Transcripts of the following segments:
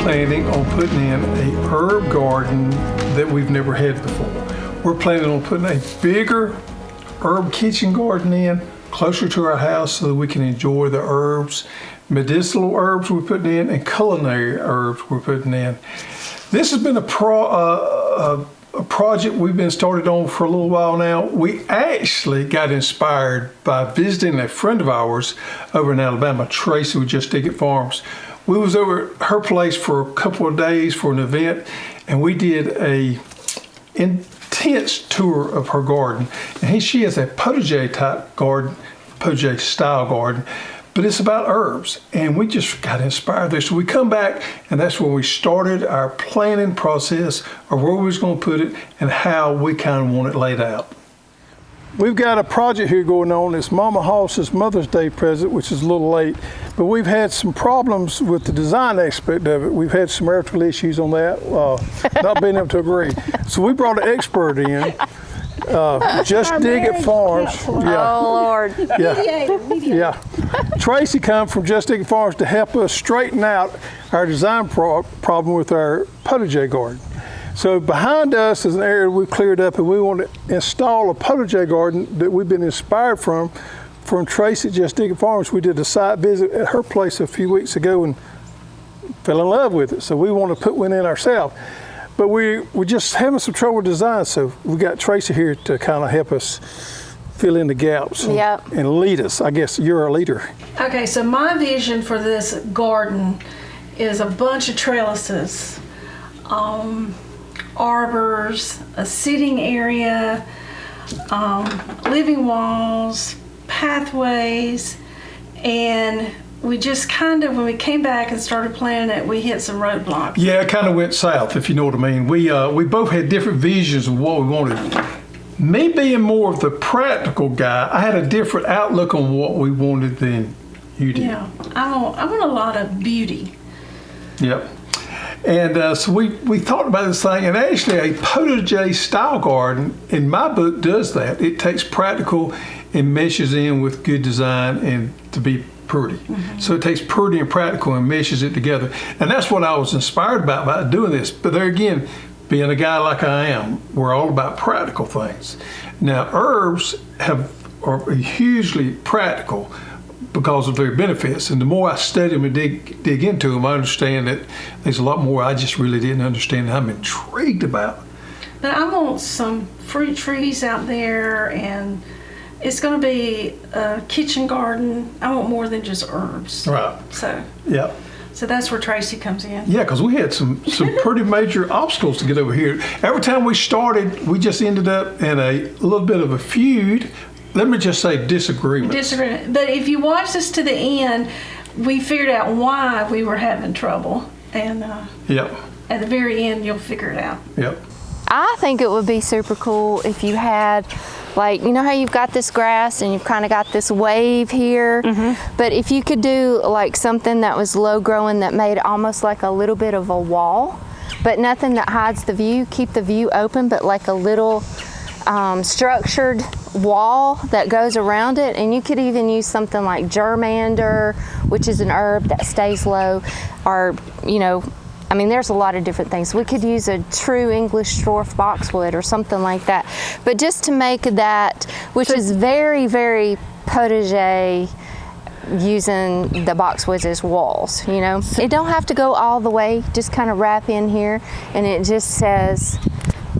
planning on putting in a herb garden that we've never had before. We're planning on putting a bigger herb kitchen garden in, closer to our house so that we can enjoy the herbs, medicinal herbs we're putting in, and culinary herbs we're putting in. This has been a project we've been started on for a little while now. We actually got inspired by visiting a friend of ours over in Alabama, Tracy with Just Dig It Farms. We was over at her place for a couple of days for an event, and we did a intense tour of her garden. And she has a potager type garden, potager-style garden, but it's about herbs, and we just got inspired there. So we come back, and that's where we started our planning process of where we was going to put it and how we kind of want it laid out. We've got a project here going on. It's Mama Hoss's Mother's Day present, which is a little late, but we've had some problems with the design aspect of it. We've had some marital issues on that, not being able to agree. So we brought an expert in. Just Dig It Farms. Yeah. Oh Lord. Yeah. Yeah. Tracy come from Just Dig It Farms to help us straighten out our design problem with our potager garden. So behind us is an area we've cleared up, and we want to install a potager garden that we've been inspired from Tracy at Just Dig It Farms. We did a site visit at her place a few weeks ago and fell in love with it. So we want to put one in ourselves. But we're just having some trouble with design, so we got Tracy here to kind of help us fill in the gaps and lead us. I guess you're a leader. Okay, so my vision for this garden is a bunch of trellises, arbors, a sitting area, living walls, pathways, and we just kind of, when we came back and started planning it, we hit some roadblocks. Yeah, it kind of went south, if you know what I mean. We both had different visions of what we wanted. Me being more of the practical guy, I had a different outlook on what we wanted than you did. Yeah, I want a lot of beauty. Yep. And so we thought about this thing, and actually a potager style garden, in my book, does that. It takes practical and meshes in with good design and to be pretty. Mm-hmm. So it takes pretty and practical and meshes it together. And that's what I was inspired about by doing this. But there again, being a guy like I am, we're all about practical things. Now, herbs are hugely practical because of their benefits. And the more I study them and dig into them, I understand that there's a lot more I just really didn't understand and I'm intrigued about. But I want some fruit trees out there, and it's going to be a kitchen garden. I want more than just herbs. Right. So. Yeah. So that's where Tracy comes in. Yeah, because we had some pretty major obstacles to get over here. Every time we started, we just ended up in a little bit of a feud. Let me just say disagreement. But if you watch this to the end, we figured out why we were having trouble. And yep. At the very end, you'll figure it out. Yep. I think it would be super cool if you had, like, you know how you've got this grass and you've kind of got this wave here, but if you could do like something that was low growing that made almost like a little bit of a wall, but nothing that hides the view, keep the view open, but like a little structured wall that goes around it. And you could even use something like germander, which is an herb that stays low, or, you know, I mean, there's a lot of different things. We could use a true English dwarf boxwood or something like that. But just to make that, which is very, very potager, using the boxwoods as walls, you know. It don't have to go all the way, just kind of wrap in here, and it just says,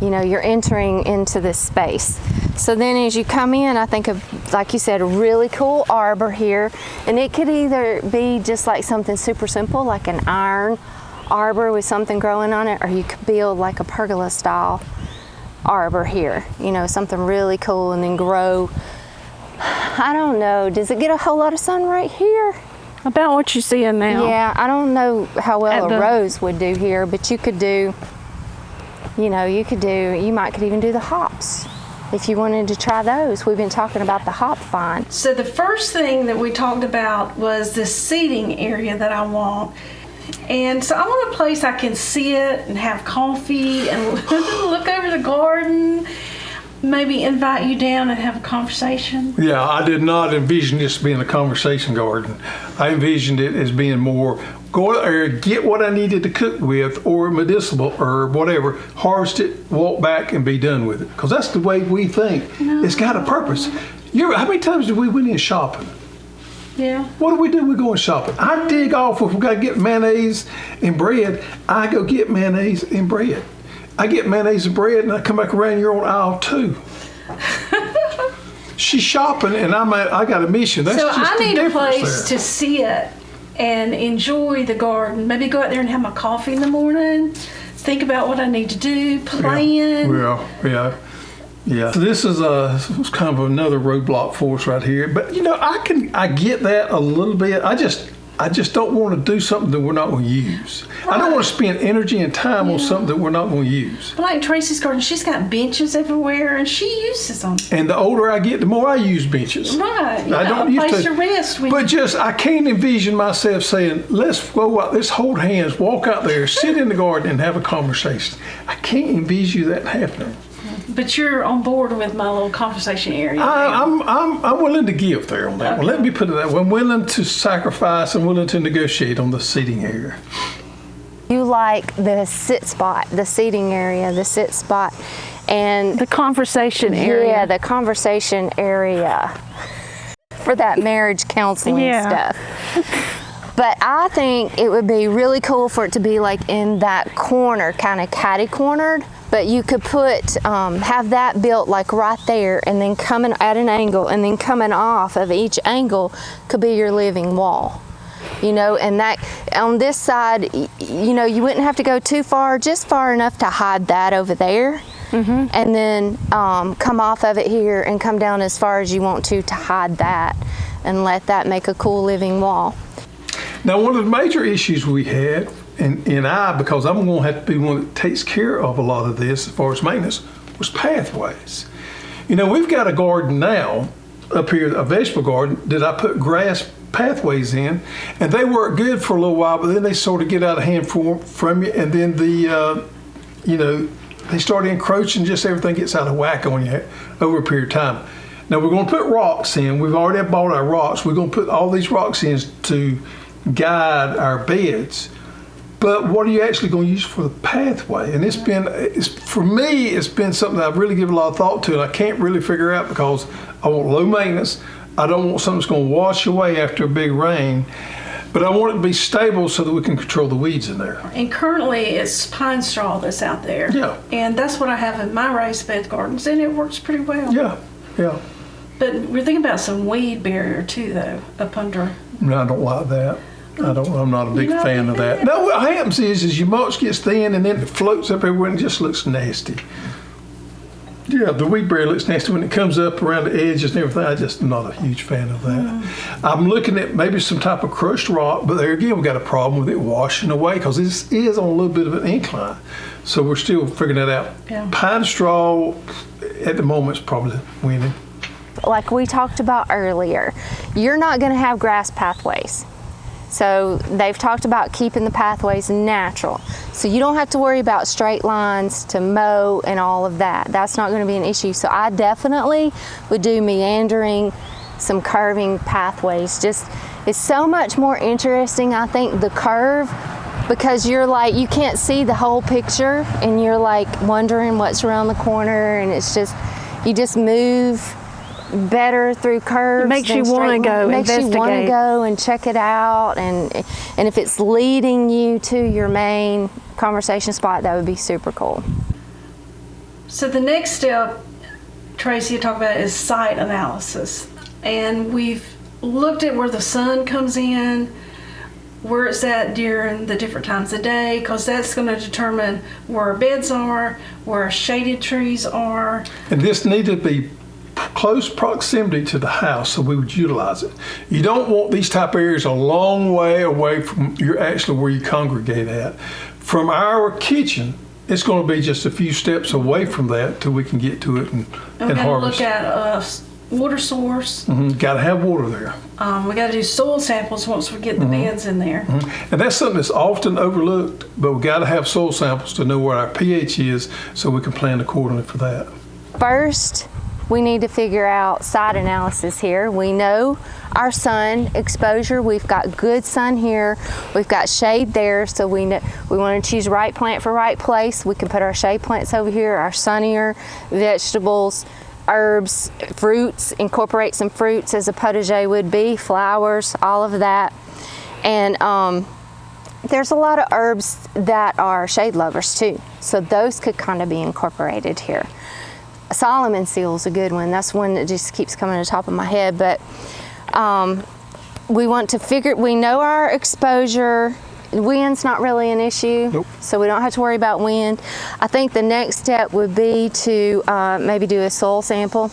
you know, you're entering into this space. So then as you come in, I think of, like you said, a really cool arbor here, and it could either be just like something super simple, like an iron arbor with something growing on it, or you could build like a pergola style arbor here, you know, something really cool, and then grow, I don't know, does it get a whole lot of sun right here? About what you're seeing now. Yeah, I don't know how well a rose would do here, but you could do, you know, you could even do the hops if you wanted to try those. We've been talking about the hop vine. So the first thing that we talked about was the seating area that I want. And so I want a place I can sit and have coffee and look over the garden. maybe invite you down and have a conversation? Yeah, I did not envision this being a conversation garden. I envisioned it as being more go out there, get what I needed to cook with, or medicinal herb, whatever, harvest it, walk back, and be done with it. Because that's the way we think. No. It's got a purpose. How many times do we went in shopping? Yeah. What do we do? We go shopping. I dig off if we got to get mayonnaise and bread. I go get mayonnaise and bread. I get mayonnaise and bread, and I come back around. You're on aisle 2. She's shopping, and I got a mission. That's So just I need the a difference place there. to sit and enjoy the garden. Maybe go out there and have my coffee in the morning. Think about what I need to do. Plan. Yeah. So this is kind of another roadblock for us right here. But I get that a little bit. I just don't want to do something that we're not going to use. Right. I don't want to spend energy and time on something that we're not going to use. But like Tracy's garden, she's got benches everywhere, and she uses them. And the older I get, the more I use benches. Right. I don't use place to rest. But I can't envision myself saying, let's go out, let's hold hands, walk out there, sit in the garden, and have a conversation. I can't envision that happening. But you're on board with my little conversation area. I'm willing to give there on that one. Let me put it that way. I'm willing to sacrifice. I'm willing to negotiate on the seating area. You like the sit spot, the seating area, the sit spot, and The conversation area. yeah, the conversation area for that marriage counseling stuff. But I think it would be really cool for it to be like in that corner, kind of catty-cornered. But you could have that built like right there, and then coming at an angle, and then coming off of each angle could be your living wall. And that on this side, you wouldn't have to go too far, just far enough to hide that over there. Mm-hmm. And then come off of it here and come down as far as you want to hide that, and let that make a cool living wall. Now, one of the major issues we had, because I'm going to have to be one that takes care of a lot of this as far as maintenance, was pathways. We've got a garden now up here, a vegetable garden, that I put grass pathways in, and they work good for a little while, but then they sort of get out of hand from you, and then they start encroaching, just everything gets out of whack on you over a period of time. Now we're going to put rocks in. We've already bought our rocks. We're going to put all these rocks in to guide our beds. But what are you actually going to use for the pathway? And for me, it's been something that I've really given a lot of thought to, and I can't really figure out because I want low maintenance. I don't want something that's going to wash away after a big rain, but I want it to be stable so that we can control the weeds in there. And currently it's pine straw that's out there. Yeah. And that's what I have in my raised bed gardens, and it works pretty well. Yeah. But we're thinking about some weed barrier too, though, up under. No, I don't like that. I'm not a big fan of that. No, what happens is your mulch gets thin and then it floats up everywhere and it just looks nasty. Yeah, the weed barrier looks nasty when it comes up around the edges and everything. I'm just not a huge fan of that. I'm looking at maybe some type of crushed rock, but there again, we got a problem with it washing away because this is on a little bit of an incline. So we're still figuring that out. Yeah. Pine straw at the moment is probably winning. Like we talked about earlier, you're not going to have grass pathways. So they've talked about keeping the pathways natural. So you don't have to worry about straight lines to mow and all of that. That's not going to be an issue. So I definitely would do meandering, some curving pathways. It's so much more interesting, I think, the curve, because you're like, you can't see the whole picture and you're like wondering what's around the corner, and it's just, you just move better through curves. It makes you want to go investigate. Makes you want to go and check it out, and if it's leading you to your main conversation spot, that would be super cool. So the next step, Tracy, you talk about is site analysis, and we've looked at where the sun comes in, where it's at during the different times of day, because that's going to determine where our beds are, where our shaded trees are. And this needs to be close proximity to the house, so we would utilize it. You don't want these type of areas a long way away from where you congregate at. From our kitchen, it's going to be just a few steps away from that till we can get to it and harvest. Look at a water source. Got to have water there. We got to do soil samples once we get the beds in there. And that's something that's often overlooked, but we got to have soil samples to know where our pH is so we can plan accordingly for that. first, we need to figure out site analysis here. We know our sun exposure. We've got good sun here. We've got shade there, so we want to choose right plant for right place. We can put our shade plants over here, our sunnier vegetables, herbs, fruits, incorporate some fruits as a potager would be, flowers, all of that. And there's a lot of herbs that are shade lovers too, so those could kind of be incorporated here. Solomon seal is a good one. That's one that just keeps coming to the top of my head. But we want to figure, we know our exposure. Wind's not really an issue, nope. So we don't have to worry about wind. I think the next step would be to maybe do a soil sample.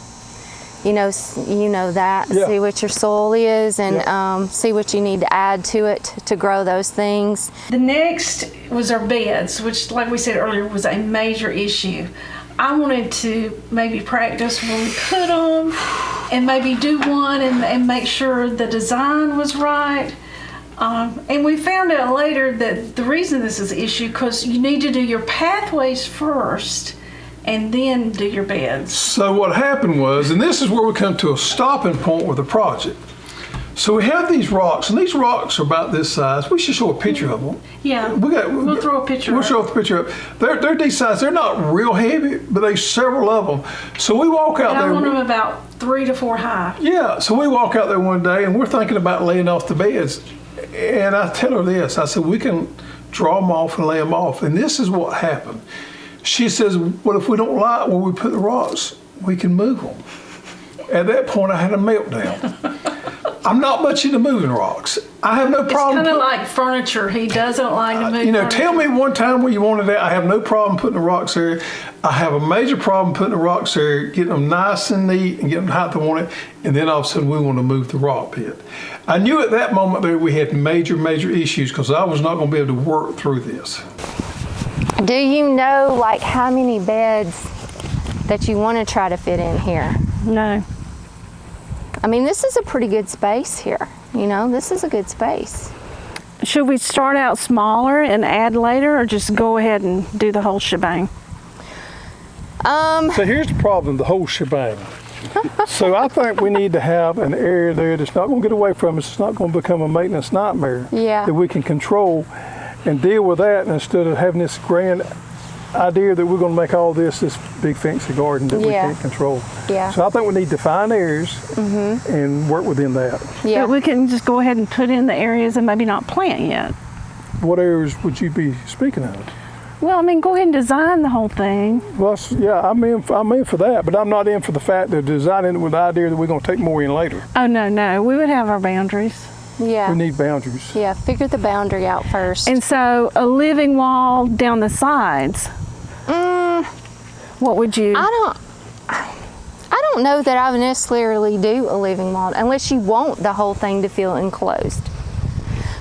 You know that. Yeah. See what your soil is and yeah. See what you need to add to it to grow those things. The next was our beds, which, like we said earlier, was a major issue. I wanted to maybe practice when we put them and maybe do one and make sure the design was right. And we found out later that the reason this is an issue because you need to do your pathways first and then do your beds. So what happened was, and this is where we come to a stopping point with the project. So we have these rocks, and these rocks are about this size. We should show a picture of them. Yeah, we'll throw a picture We'll up. show the picture up. They're decent size. They're not real heavy, but there's several of them. So we walk out and there. I want them about 3 to 4 high. Yeah, so we walk out there one day, and we're thinking about laying off the beds. And I tell her this. I said, we can draw them off and lay them off. And this is what happened. She says, well, if we don't like where we put the rocks, we can move them. At that point, I had a meltdown. I'm not much into moving rocks. I have no problem. It's kind of like furniture. He doesn't like to move furniture. Tell me one time where you wanted that. I have no problem putting the rocks there. I have a major problem putting the rocks there, getting them nice and neat and getting them how they want it. And then all of a sudden we want to move the rock pit. I knew at that moment there we had major issues because I was not going to be able to work through this. Do you know like how many beds that you want to try to fit in here? No. I mean, this is a pretty good space here. You know, this is a good space. Should we start out smaller and add later, or just go ahead and do the whole shebang? So here's the problem, the whole shebang. So I think we need to have an area there that's not going to get away from us. It's not going to become a maintenance nightmare. Yeah. That we can control and deal with that instead of having this grand idea that we're going to make all this big fancy garden that we can't control. Yeah. So I think we need to find areas and work within that. Yeah. But we can just go ahead and put in the areas and maybe not plant yet. What areas would you be speaking of? Well, I mean, go ahead and design the whole thing. Well, yeah, I'm in for that, but I'm not in for the fact that designing it with the idea that we're going to take more in later. Oh, no, we would have our boundaries. Yeah. We need boundaries. Yeah, figure the boundary out first. And so a living wall down the sides. What would you? I don't know that I would necessarily do a living wall unless you want the whole thing to feel enclosed.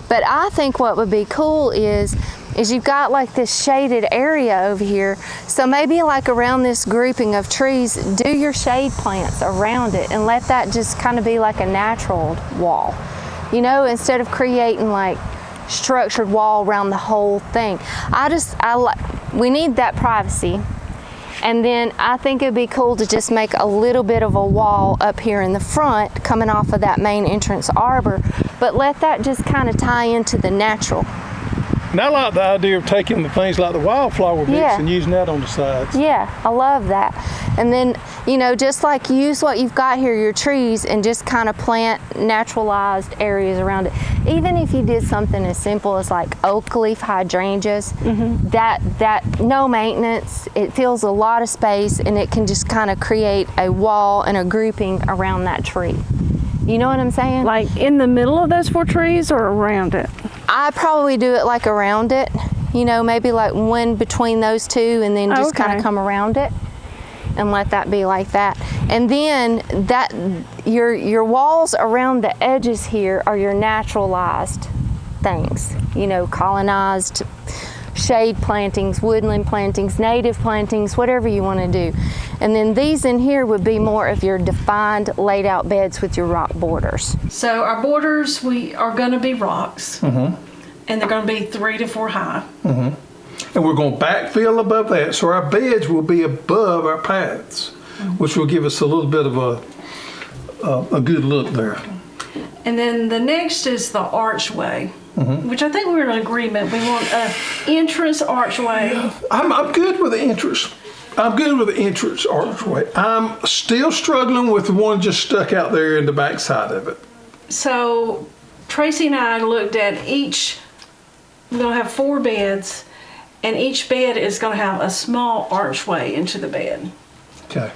But I think what would be cool is you've got like this shaded area over here. So maybe like around this grouping of trees, do your shade plants around it and let that just kind of be like a natural wall. You know, instead of creating like structured wall around the whole thing. We need that privacy. And then I think it'd be cool to just make a little bit of a wall up here in the front coming off of that main entrance arbor, but let that just kind of tie into the natural. And I like the idea of taking the things like the wildflower bits and using that on the sides. Yeah, I love that. And then, you know, just like use what you've got here, your trees, and just kind of plant naturalized areas around it. Even if you did something as simple as like oak leaf hydrangeas, that no maintenance, it fills a lot of space and it can just kind of create a wall and a grouping around that tree. You know what I'm saying? Like in the middle of those 4 trees or around it? I probably do it like around it, you know, maybe like one between those 2 and then just kind of come around it and let that be like that. And then that your walls around the edges here are your naturalized things, you know, colonized shade plantings, woodland plantings, native plantings, whatever you want to do. And then these in here would be more of your defined laid out beds with your rock borders. So our borders are going to be rocks, and they're going to be 3 to 4 high. And we're going to backfill above that, so our beds will be above our paths. which will give us a little bit of a good look there. And then the next is the archway, which I think we're in agreement. We want an entrance archway. I'm good with the entrance. I'm good with the entrance archway. I'm still struggling with the one just stuck out there in the back side of it. So Tracy and I looked at each, we're going to have 4 beds, and each bed is going to have a small archway into the bed. Okay.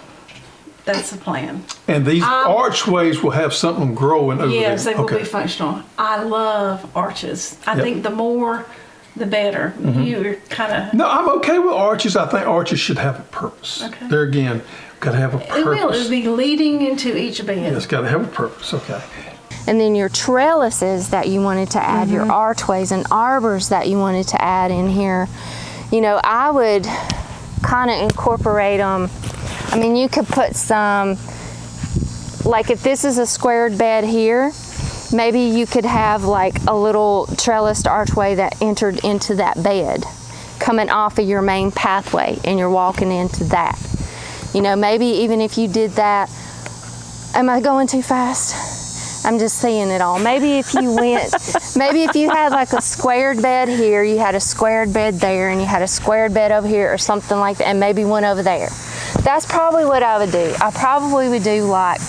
That's the plan. And these archways will have something growing over there. Yes, they will be functional. I love arches. I think the more, the better. You're kind of... No, I'm okay with arches. I think arches should have a purpose. Okay. There again, got to have a purpose. It will. It'll be leading into each bed. Yeah, it's got to have a purpose. Okay. And then your trellises that you wanted to add, your archways and arbors that you wanted to add in here, you know, I would kind of incorporate them. I mean, you could put some, like if this is a squared bed here, maybe you could have like a little trellised archway that entered into that bed, coming off of your main pathway, and you're walking into that. You know, maybe even if you did that, am I going too fast? I'm just seeing it all. Maybe if you went, maybe if you had like a squared bed here, you had a squared bed there, and you had a squared bed over here or something like that, and maybe one over there. That's probably what I would do. I probably would do like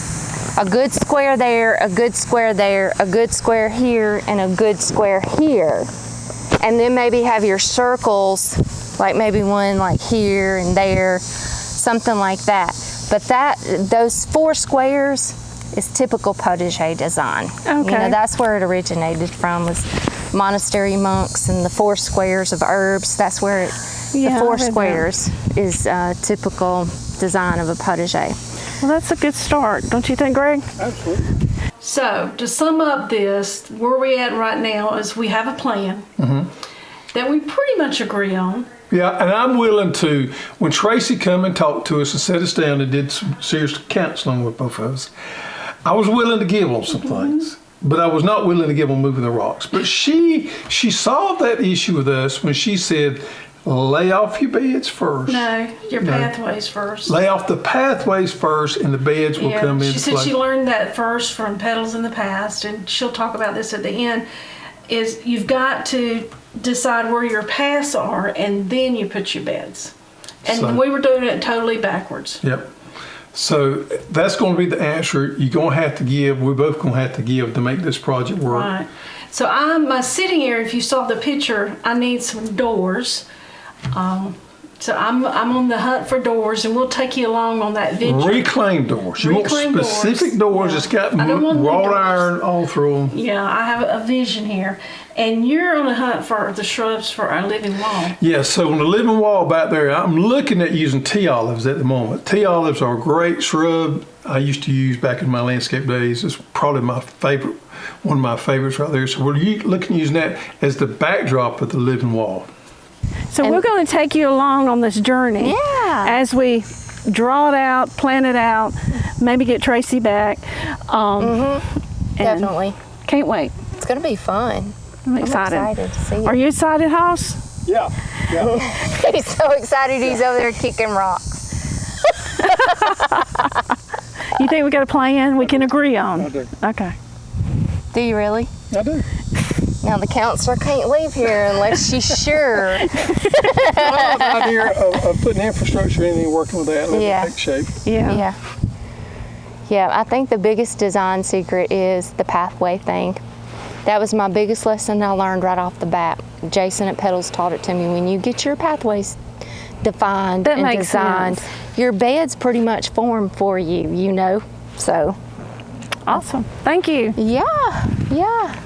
a good square there, a good square there, a good square here, and a good square here. And then maybe have your circles, like maybe one like here and there, something like that. But those 4 squares is typical potager design. Okay. You know, that's where it originated from, was monastery monks and the 4 squares of herbs. That's where the 4 squares is typical design of a potager. Well, that's a good start, don't you think, Greg? Absolutely. So to sum up this, where we're at right now is we have a plan that we pretty much agree on. Yeah, and I'm willing to, when Tracy come and talked to us and set us down and did some serious counseling with both of us, I was willing to give them some things, but I was not willing to give them moving the rocks. But she solved that issue with us when she said, lay off your beds first. No, your pathways first. Lay off the pathways first, and the beds will come into She said place. she learned that first from Petals in the Past, and she'll talk about this at the end, is you've got to decide where your paths are, and then you put your beds. And we were doing it totally backwards. Yep. So that's going to be the answer you're going to have to give. We're both going to have to give to make this project work. Right. So my sitting area, if you saw the picture, I need some doors. So I'm on the hunt for doors, and we'll take you along on that venture. Reclaimed doors. You want Reclaimed specific doors that's got I don't want new wrought doors. iron all through them. Yeah, I have a vision here. And you're on the hunt for the shrubs for our living wall. Yeah, so on the living wall back there, I'm looking at using tea olives at the moment. Tea olives are a great shrub I used to use back in my landscape days. It's probably my favorite, one of my favorites right there. So we're looking at using that as the backdrop of the living wall. So we're going to take you along on this journey. Yeah. As we draw it out, plan it out, maybe get Tracy back. And Definitely. Can't wait. It's going to be fun. I'm excited. I'm excited to see it. Are you excited, Hoss? Yeah. He's so excited he's over there kicking rocks. You think we got a plan we can agree on? I do. Okay. Do you really? I do. Now the counselor can't leave here unless she's sure. I love the idea of putting infrastructure in and working with that and letting Yeah. it take shape. Yeah. Yeah, I think the biggest design secret is the pathway thing. That was my biggest lesson I learned right off the bat. Jason at Petals taught it to me. When you get your pathways defined That and makes designed, sense. your bed's pretty much formed for you, you know? So, Awesome. Thank you. yeah.